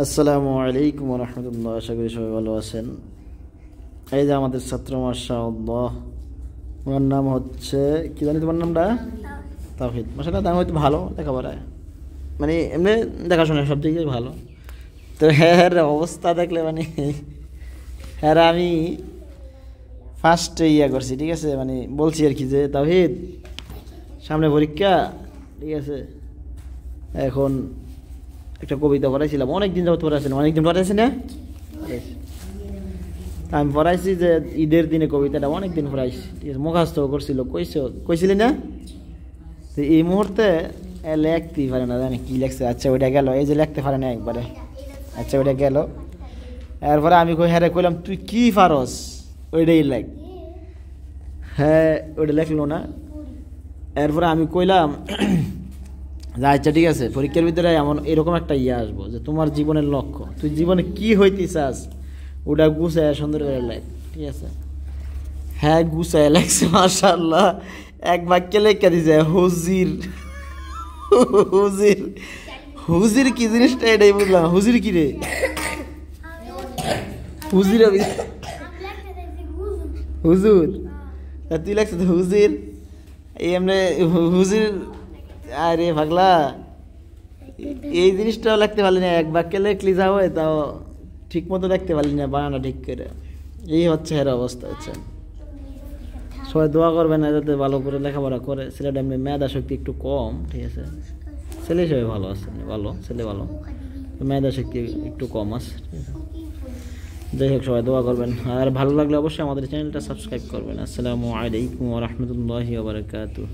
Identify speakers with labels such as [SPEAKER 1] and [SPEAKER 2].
[SPEAKER 1] আসসালামু আলাইকুম ওয়া রাহমাতুল্লাহ। আশা করি সবাই ভালো আছেন। এই যে আমাদের ছাত্র মাশাআল্লাহ, ওনার নাম হচ্ছে কি জানি তোমার নামটা? তাওহীদ। মাশাআল্লাহ, তাও হয়তো ভালো লেখাপড়ায়, মানে এমনি দেখাশোনা সব দিকে ভালো। তো হ্যাঁ অবস্থা দেখলে মানে হ্যাঁ আমি ফার্স্টে করছি, ঠিক আছে, মানে বলছি আর কি যে তাওহীদ সামনে পরীক্ষা, ঠিক আছে, এখন একটা কবিতা পড়াইছিলাম, অনেকদিন যাবত পড়াইছিলাম, অনেকদিন পড়াইছি না, আমি পড়াইছি যে ঈদের দিনে কবিতাটা অনেকদিন পড়াইছি, ঠিক আছে, মুখস্থ করছিল, কইছিলি না? তো এই মুহূর্তে লেখতেই পারে না, জানি কি লেখছে। আচ্ছা ওইটা গেল, এই যে লিখতে পারে না একবারে। আচ্ছা ওইটা গেল, এরপরে আমি হ্যাঁ কইলাম তুই কি পারস ওইটাই লেখ। হ্যাঁ ওইটা লেখলো না। এরপরে আমি কইলাম আচ্ছা ঠিক আছে, পরীক্ষার ভিতরে এরকম একটা আসবো যে তোমার জীবনের লক্ষ্য, তুই জীবনে কি হইতে চাস ওটা গুছায় সুন্দর করে লেখ, ঠিক আছে। হ্যাঁ গুছায় লেখছে মাশাআল্লাহ, এক বাক্যে লেখা দিছে হুজির। হুজির হুজির কি জিনিসটা এটাই বুঝলাম। হুজির কি রে? হুজির হুজুর, তুই লেখছ হুজির, এমনি হুজির। আরে পাগলা, এই জিনিসটাও লিখতে পারলি না, এক বাক্যে লেখলি যাও, তাও ঠিক মতো লিখতে পারলি না, বানানা ঠিক করে। এই হচ্ছে এর অবস্থা, হচ্ছে। সবাই দোয়া করবেন না যাতে ভালো করে লেখাপড়া করে। ছেলেটা এমনি মেধা শক্তি একটু কম, ঠিক আছে, ছেলে সবাই ভালো আছে, ভালো ছেলে, ভালো মেধা শক্তি একটু কম আছে, ঠিক আছে। যাই হোক সবাই দোয়া করবেন, আর ভালো লাগলে অবশ্যই আমাদের চ্যানেলটা সাবস্ক্রাইব করবেন। আসসালামু আলাইকুম ওয়া রাহমাতুল্লাহি ওয়া বারাকাতুহু।